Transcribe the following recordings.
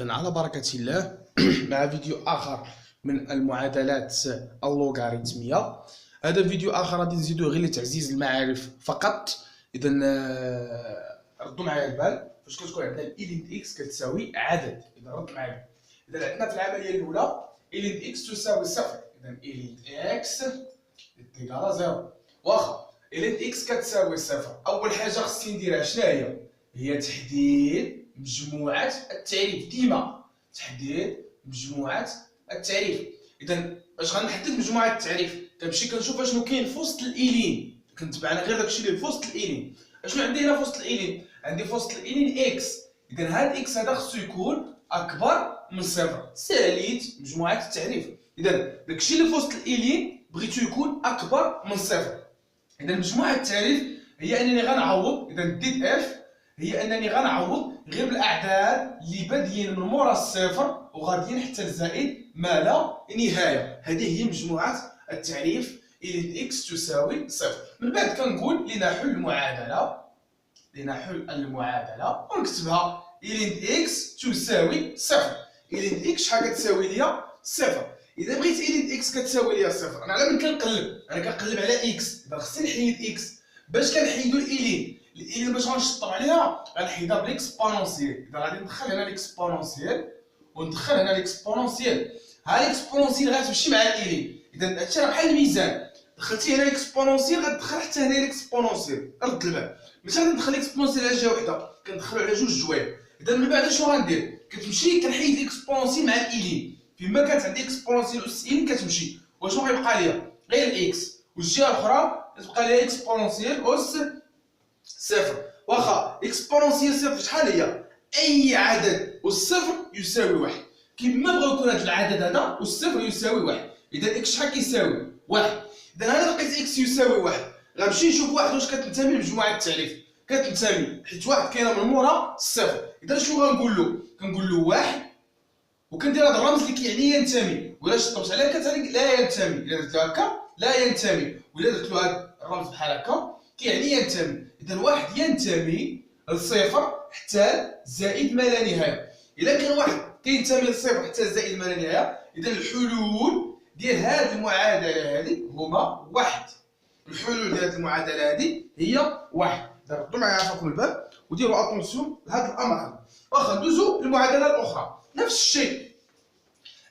إذن على بركة الله مع فيديو آخر من المعادلات اللوغاريتمية. هذا فيديو آخر غادي نزيدو غير لتعزيز المعارف فقط. إذن ردوا معايا البال فاش كتكون عندنا إلين إكس كتساوي عدد. إذا رد معايا، إذا عندنا في العملية الأولى إلين إكس تساوي صفر، إذن إلين إكس إيكال زيرو. واخا إلين إكس كتساوي صفر، أول حاجة خصني نديرها شناهي؟ هي تحديد مجموعة التعريف. ديما تحديد مجموعة التعريف. إذا باش غنحدد مجموعة التعريف كنمشي كنشوف اشنو كاين في وسط الإلين، كنتبع انا غير داكشي اللي في وسط الإلين. اشنو عندي هنا في وسط الإلين؟ عندي في وسط الإلين إكس. إذا هاد إكس هذا خصو يكون أكبر من صفر. ساليت مجموعة التعريف. إذا داكشي اللي في وسط الإلين بغيتو يكون أكبر من صفر. إذا مجموعة التعريف هي أنني غنعوض. إذا ديت إف هي أنني غنعوض غير بالأعداد اللي باديين من مورا الصفر وغاديين حتى لزائد ما لا نهاية. هذه هي مجموعة التعريف إلين إكس تساوي صفر. من بعد كنقول لنحل المعادلة ونكتبها إلين إكس تساوي صفر. إلين إكس شحال كتساوي ليا؟ صفر. إذا بغيت إلين إكس كتساوي ليا صفر، أنا على من كنقلب؟ أنا كنقلب على إكس. إذا خصني نحيد إكس، باش كنحيدو الإلين باش غنشطب عليها غنحيدها بالإكسبونونسيال. إذا غادي ندخل هنا الإكسبونونسيال وندخل هنا الإكسبونونسيال، ها الإكسبونونسيال غتمشي مع الإلين. إذا هادشي راه بحال الميزان، دخلتي هنا الإكسبونونسيال غتدخل حتى هنا الإكسبونونسيال. رد البال، ماشي غادي ندخل الإكسبونونسيال على جهة وحدة، كندخلو على جوج جوايع. إذا من بعد شنو غندير؟ كتمشي كنحيد الإكسبونونسيال مع الإلين. فيما كانت عندي إكسبونونسيال أس إلين كتمشي، وشنو غيبقى ليا؟ غير الإكس، والجهة الأخرى كتبقى ليا إكسبونونسيال أس صفر. واخا اكسبونونسيال صفر شحال هي؟ اي عدد والصفر يساوي واحد. كيما بغا يكون هذا العدد هذا والصفر يساوي واحد، اذا اكس شحال كيساوي؟ واحد. اذا انا لقيت اكس يساوي واحد غنمشي نشوف واحد واش كتنتمي لمجموعه التعريف. كتنتمي حيت واحد كاينه من مورا الصفر. اذا شنو غنقول له؟ كنقول له واحد وكندير هذا الرمز اللي كيعني ينتمي، ولا شطبت عليه كتعني لا ينتمي. الا درت له هكا لا ينتمي، ولا درت له هذا الرمز بحال هكا كيعني ينتمي. إذا واحد ينتمي لصفر حتى زائد ما لا نهاية. إلا كان واحد كينتمي لصفر حتى زائد ما لا نهاية، إذا الحلول ديال هذه المعادلة هذه هما واحد. الحلول ديال هذه المعادلة هذه هي واحد. إذا ردوا معايا عافاكم البال وديروا أتونسيون لهذا الأمر هذا. واخا ندوزو للمعادلة الأخرى، نفس الشيء.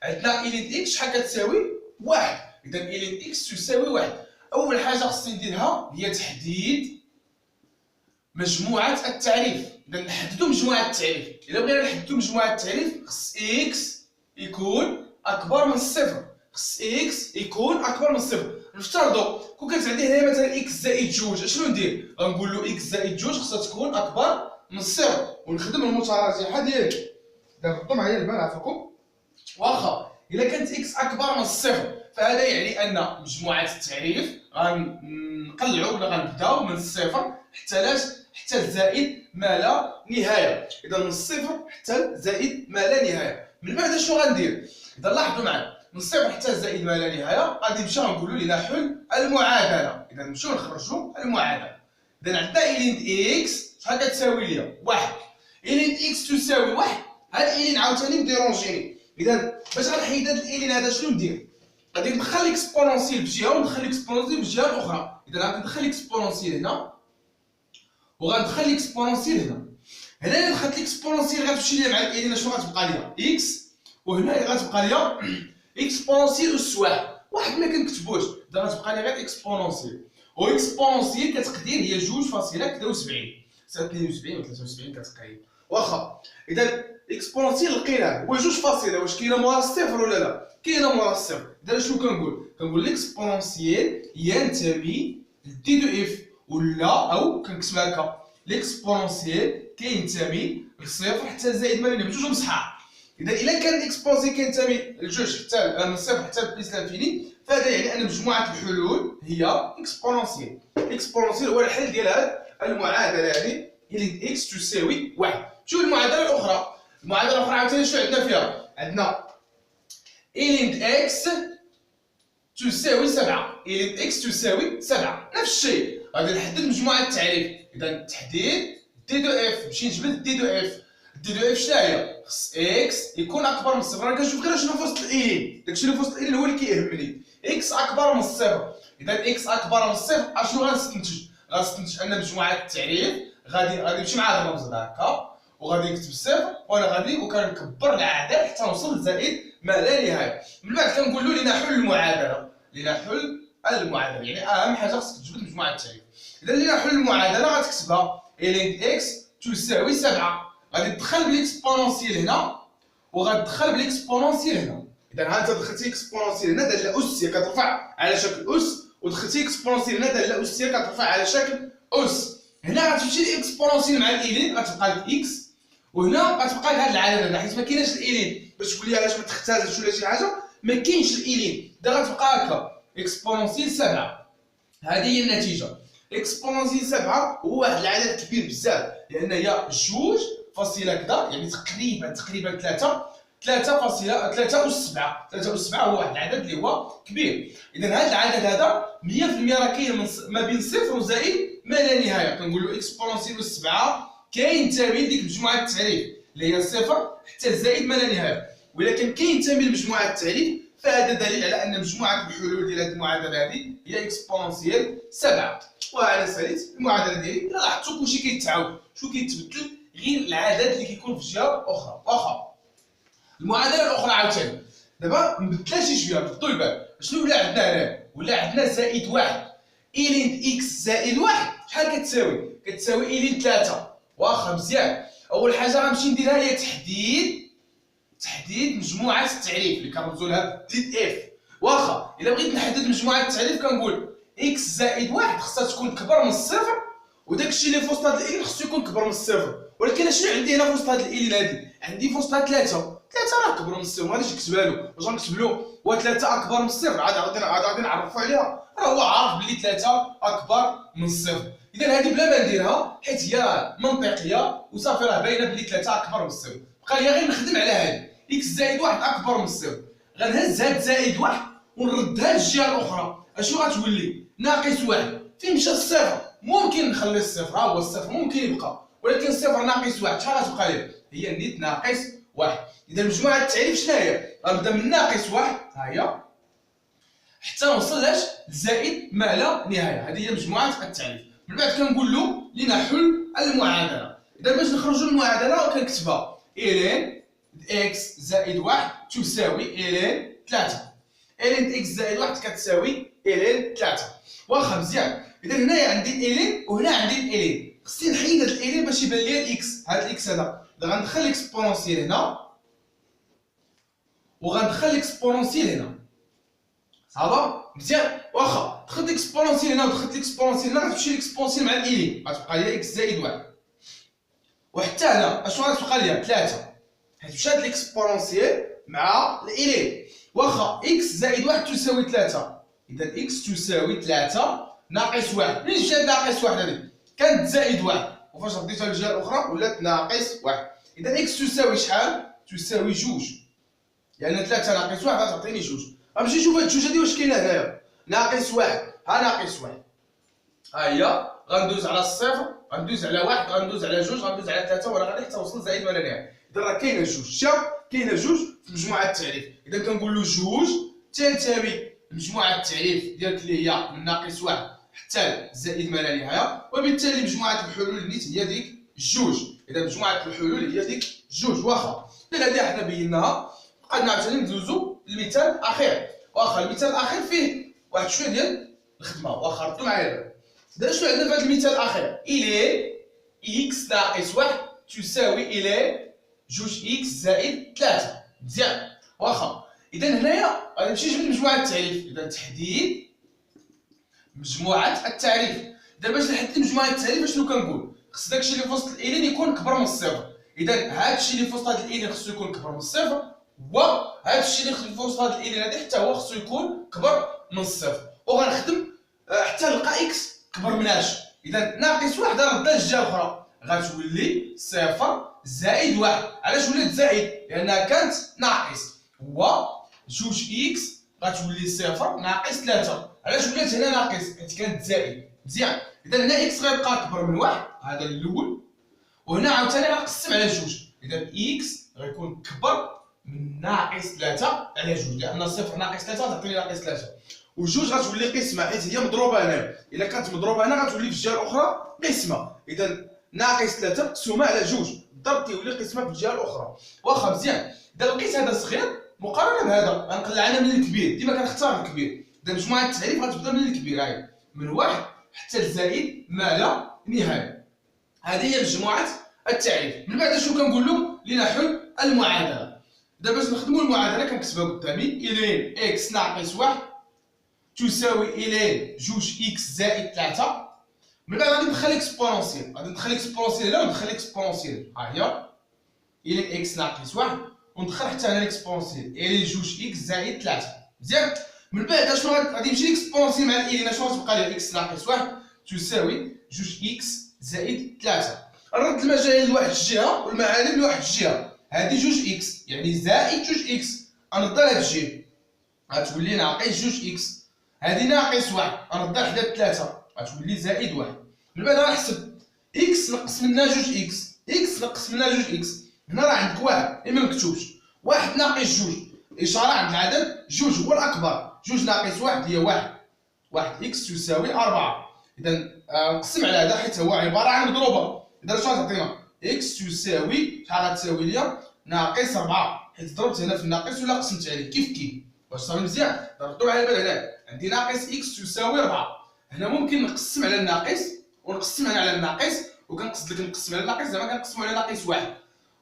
عندنا إلين إكس شحال كتساوي؟ واحد. إذا إلين إكس تساوي واحد. أول حاجة خصني نديرها هي تحديد مجموعة التعريف. إذا نحددو مجموعة التعريف. إلا بغينا نحددو مجموعة التعريف خص إكس يكون أكبر من الصفر. خص إكس يكون أكبر من الصفر. نفترضو كون كانت عندي هنا مثلا إكس زائد جوج، أشنو ندير؟ غنقول له إكس زائد جوج خصها تكون أكبر من الصفر ونخدم المتراجحة ديالي. إذا ردوا معايا البال عافاكم. واخا إلا كانت إكس أكبر من الصفر فهذا يعني أن مجموعة التعريف غنقلعو ولا غنبداو من الصفر حتى لاش؟ حتى لزائد ما لا نهاية. إذا من الصفر حتى لزائد ما لا نهاية. من بعد شنو غندير؟ إذا لاحظوا معايا من الصفر حتى لزائد ما لا نهاية غادي نمشيو نقولوا لنحل المعادلة. إذا نمشيو نخرجوا المعادلة. إذا عندنا إلين إكس شحال كتساوي ليا؟ واحد. إلين إكس تساوي واحد. هاد الإلين عاوتاني مديرونجيني. إذا باش غنحيد هاد الإلين هذا شنو ندير؟ غادي ندخل ليكسبونونسيال بجهه وندخل ليكسبونونسيال بجهه الاخرى. اذا غادي ندخل ليكسبونونسيال هنا وغندخل ليكسبونونسيال هنا. هنا الا دخلت ليكسبونونسيال غتمشي ليا مع الالين شنو غتبقى ليا؟ اكس. وهنا غتبقى ليا اكسبونونسيال اس واحد. واحد ما كنكتبوش، اذا غتبقى لي غير اكسبونونسيال. و اكسبونونسيال كتقدير هي 2.73 72 و 73 كتقريب. واخا اذا اكسبونونسيال لقيناه هو 2 فاصله. واش كاينه مورا الصفر ولا لا؟ كاينه مورا الصفر. إذا شنو كنقول؟ كنقول ليكسبونونسيال ينتمي لدي دو اف، ولا او كنكتبها هكا ليكسبونونسيال كينتمي لصفر حتى زائد ما بين بجوج بصحاح. إذا إلا كان الاكسبونونسيال كينتمي لجوج حتى من الصفر حتى بليس لانفيني، فهذا يعني أن مجموعة الحلول هي اكسبونونسيال. اكسبونونسيال هو الحل ديال هذه المعادلة هذه إلين إكس تساوي واحد. شوف المعادلة الأخرى. المعادلة الأخرى عاوتاني شنو عندنا فيها؟ عندنا إلين إكس تساوي 7. إلين إكس تساوي 7. نفس الشيء غادي نحدد مجموعة التعريف. إذا تحديد دي دو إف، نمشي نجبد دي دو إف. دي دو اف شناهي؟ خص اكس يكون اكبر من الصفر. انا كنشوف غير شنو في وسط الايلين، داكشي اللي في وسط الايلين هو اللي كيهمني. اكس اكبر من الصفر، اذا اكس اكبر من الصفر اشنو غنستنتج؟ غنستنتج ان مجموعه التعريف غادي نمشي مع هذا الرمز هذا هكا، وغادي نكتب الصفر وانا غادي وكنكبر العدد حتى نوصل لزائد ما لا نهايه. من بعد كنقول له لنحل المعادله، لنحل المعادله يعني اهم حاجه خصك تجبد مجموعه التعريف. اذا لنحل المعادله غتكتبها الين اكس تساوي 7، غادي تدخل بالاكسبونونسيال هنا وغتدخل بالاكسبونونسيال هنا. اذا ها انت دخلتي اكسبونونسيال هنا داله اسيه كترفع على شكل اس، ودخلتي اكسبونونسيال هنا داله اسيه كترفع على شكل اس. هنا غتمشي الاكسبونونسيال مع الايلين غتبقى لك اكس، وهنا غتبقى لك هذا العدد هذا حيت ما كايناش الايلين باش تقول لي علاش ما تختازلش ولا شي حاجه، ما كاينش الايلين. اذا غتبقى هكا اكسبونونسيال 7. هذه هي النتيجه. اكسبونونسيال 7 هو واحد العدد كبير بزاف، لان هي 2 كذا يعني تقريبا 3 أس 7. 3 أس 7 هو واحد العدد اللي هو كبير. اذا هذا العدد هذا 100% راه كاين ما بين صفر وزائد ما لا نهايه. كنقول له اكسبونونسيال 7 كينتمي لديك مجموعه التعريف اللي هي صفر حتى زائد ما لا نهايه. ولكن كينتمي لمجموعه التعريف، فهذا دليل على ان مجموعه الحلول ديال هذه المعادله هذه هي اكسبونونسيال 7. وعلى ساليت المعادله ديالي لاحظتوا كلشي كيتعاود، شو كيتبدل غير العدد اللي كيكون في جهه اخرى. واخا المعادله الاخرى عاوتاني دابا نبدلها شي شويه، ردوا البال شنو ولا عندنا هنا؟ ولا عندنا زائد 1. إلين اكس زائد 1 شحال كتساوي؟ كتساوي إلين 3. واخا مزيان. اول حاجه غنمشي نديرها هي تحديد مجموعه التعريف اللي كنرمزوا لها ديد اف. واخا الا بغيت نحدد مجموعه التعريف كنقول اكس زائد 1 خصها تكون كبر من الصفر، وداكشي اللي في وسط هاد الايلين خصو يكون كبر من الصفر. ولكن شنو عندي هنا في وسط هاد الايلين هادي؟ عندي في وسطها 3 راه كبر من الصفر، ما غاديش نكتبها له. واش غنكتب له؟ هو 3 اكبر من الصفر، عاد غادي نعرفوا عليها، راه هو عارف بلي 3 اكبر من الصفر. اذا هذه بلا ما نديرها حيت هي منطقيه وصافي راه باينه بلي 3 اكبر من الصفر. بقى لي غير نخدم على هذه اكس زائد 1 اكبر من الصفر. غنهز هاد زائد 1 ونردها للجهه الاخرى. اشنو غتولي؟ ناقص 1. فين مشى الصفر؟ ممكن نخلي الصفر، ها هو الصفر ممكن يبقى، ولكن الصفر ناقص 1 شحال غتبقى لي؟ هي نيت ناقص 1. اذا مجموعه التعريف شنو هي؟ غنبدا من ناقص 1 ها هي حتى نوصل لاش؟ لزائد ما لا نهايه. هذه هي مجموعه التعريف. من بعد كنقول له لنحل المعادله. اذا باش نخرجوا المعادله كنكتبها الين اكس زائد 1 تساوي الين 3. الين اكس زائد 1 كتساوي الين 3. واخا مزيان. اذا هنايا عندي الين وهنا عندي الين، خصني نحيد هاد الالين باش يبان لي الاكس. هاد الاكس هذا غندخل الاكسبونونسيال هنا وغندخل الاكسبونونسيال هنا. صافا مزيان. واخا دخلت الاكسبونونسيال هنا ودخلت الاكسبونونسيال هنا غتمشي الاكسبونونسيال مع الالين، غتبقى لي اكس زائد 1. وحتى هنا اشنو غتبقى لي؟ 3 حيت مشات الاكسبونونسيال مع الالين. واخا اكس زائد 1 تساوي 3، اذا اكس تساوي 3 ناقص 1. منين مشات ناقص 1 هذه؟ كانت زائد 1 وفاش رديتها للجهه الاخرى ولات ناقص 1. اذا اكس تساوي شحال؟ تساوي 2، لان 3 ناقص 1 غتعطيني 2. غنمشي نشوف هاد 2 هادي واش كاينه هنايا. ناقص 1 ها ناقص 1 ها هي. غندوز على الصفر، غندوز على 1، غندوز على 2، غندوز على 3 وانا غادي حتى نوصل زائد ما لا نهايه. اذا راه كاينه 2 شاف كاينه 2 في مجموعه التعريف. اذا كنقول له 2 تنتمي لمجموعه التعريف ديالك اللي هي من ناقص 1 حتى زائد ما لا نهايه، وبالتالي مجموعه الحلول النيت هي ديك 2. اذا مجموعه الحلول هي ديك 2. واخا اذا هذه حنا بيناها بقينا عاوتاني ندوزو للمثال الاخير. واخا المثال الاخير فيه واحد شويه ديال الخدمه. واخا ردوا معايا دابا. دابا شنو عندنا في هذا المثال الاخير؟ الين اكس ناقص 1 تساوي الين 2 اكس زائد 3. مزيان. واخا اذا هنايا غادي نمشي نجبد مجموعه التعريف. اذا تحديد مجموعه التعريف. اذا باش نحدد مجموعه التعريف شنو كنقول؟ خص داكشي اللي في وسط الالين يكون كبر من الصفر. اذا هادشي اللي في وسط هاد الالين خصو يكون كبر من الصفر، وهادشي اللي في وسط هاد الالين هادي حتى هو خصو يكون كبر من الصفر. وغنخدم حتى نلقى اكس كبر من اش. اذا ناقص 1 ردها للجهه الاخرى غتولي 0 زائد 1. علاش ولات زائد؟ لانها كانت ناقص. هو 2 اكس غتولي 0 ناقص 3. علاش ولات هنا ناقص؟ حيت كانت زائد. مزيان. اذا هنا اكس غيبقى كبر من 1 هذا الاول، وهنا عاوتاني غنقسم على 2. اذا اكس غيكون كبر من ناقص 3 على 2 لان صفر ناقص 3 تعطيني ناقص 3 وجوج غتولي قسمه حيت هي مضروبه هنا الا كانت مضروبه هنا غتولي في الجهه الاخرى قسمه اذا ناقص 3 مقسومه على 2 الضرب كيولي قسمه في الجهه الاخرى واخا مزيان اذا لقيت هذا صغير مقارنه بهذا غنقلع انا من الكبير ديما كنختار الكبير اذا مجموعه التعريف غتبدا من الكبير هاي من 1 حتى لزائد ما لا نهايه هذه هي مجموعه التعريف من بعد شنو كنقول له لنحل المعادله دابا باش نخدموا المعادله كنكتبها قدامي الين اكس ناقص 1 تساوي الين 2 اكس زائد 3 من بعد غادي ندخل اكسبونونسيال غادي ندخل اكسبونونسيال هنا وندخل اكسبونونسيال ها هي الين اكس ناقص 1 وندخل حتى هنا الاكسبونونسيال الين 2 اكس زائد 3 مزيان من بعد شنو غادي نمشي الاكسبونونسيال مع الين شنو غتبقى لي اكس ناقص 1 تساوي 2 اكس زائد 3 نرد المجال لواحد الجهه والمعالم لواحد الجهه هذه 2 اكس يعني زائد 2 اكس غنضل هاد الجهه غتولي ناقص 2 اكس هذه ناقص 1 غنضل حدا 3 غتولي زائد 1 من بعد غنحسب اكس نقص منها 2 اكس اكس نقص منها 2 اكس هنا راه عندك واحد ما مكتوبش 1 ناقص 2 اشاره عند العدد 2 هو الاكبر 2 ناقص 1 هي 1 اكس تساوي 4 اذا نقسم على هذا حيت هو عباره عن مضروبه اذا شنو غتعطينا اكس تساوي شحال غتساوي ليا ناقص 4 حيت ضربت هنا في الناقص ولا قسمت عليه كيف واش صافي مزيان ضربتو على البال هنا عندي ناقص اكس تساوي 4 هنا ممكن نقسم على الناقص ونقسم هنا على الناقص وكنقصد لك نقسم على الناقص زعما كنقسمو على ناقص 1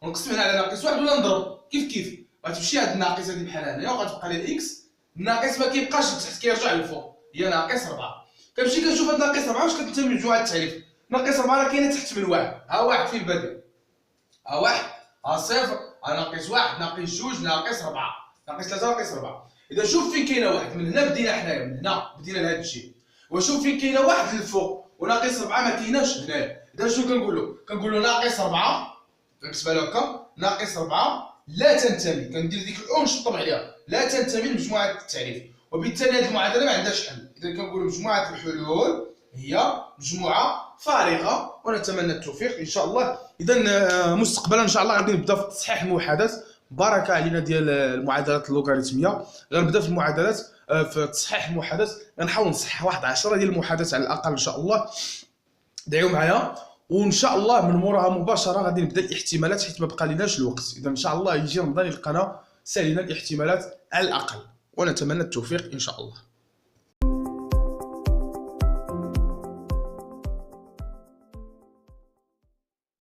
ونقسم هنا على ناقص 1 ولا نضرب كيف غتمشي هاد الناقص هادي بحال هنايا وغتبقى لي الاكس الناقص ما كيبقاش لتحت كيرجع للفوق هي ناقص 4 كنمشي كنشوف هاد ناقص 4 واش كتنتمي لمجموعه التعريف ناقص 4 راه كاينه تحت من 1 ها 1 فين بادئ ها 1 ها 0 ها ناقص 1 ناقص 2 ناقص 4 ناقص 3 ناقص 4 اذا شوف فين كاينه 1 من هنا بدينا حنايا من هنا بدينا لهاد الشيء وشوف فين كاينه 1 للفوق وناقص 4 ما كايناش هنايا اذا شنو كنقول له ناقص 4 كنكتبها له هكا ناقص 4 لا تنتمي كندير ديك الاو نشطب عليها لا تنتمي لمجموعه التعريف وبالتالي هذه المعادله ما عندهاش حل اذا كنقولوا مجموعه الحلول هي مجموعه فارغه ونتمنى التوفيق ان شاء الله اذا مستقبلا ان شاء الله غادي نبدا في تصحيح المحادث بركه علينا ديال المعادلات اللوغاريتميه غنبدا في المعادلات في تصحيح المحادث غنحاول نصحح واحد 10 ديال المحادث على الاقل ان شاء الله دعيو معايا وان شاء الله من موراها مباشره غادي نبدا الاحتمالات حيت ما بقى ليناش الوقت اذا ان شاء الله يجي رمضان يلقانا سالينا الاحتمالات على الاقل ونتمنى التوفيق ان شاء الله.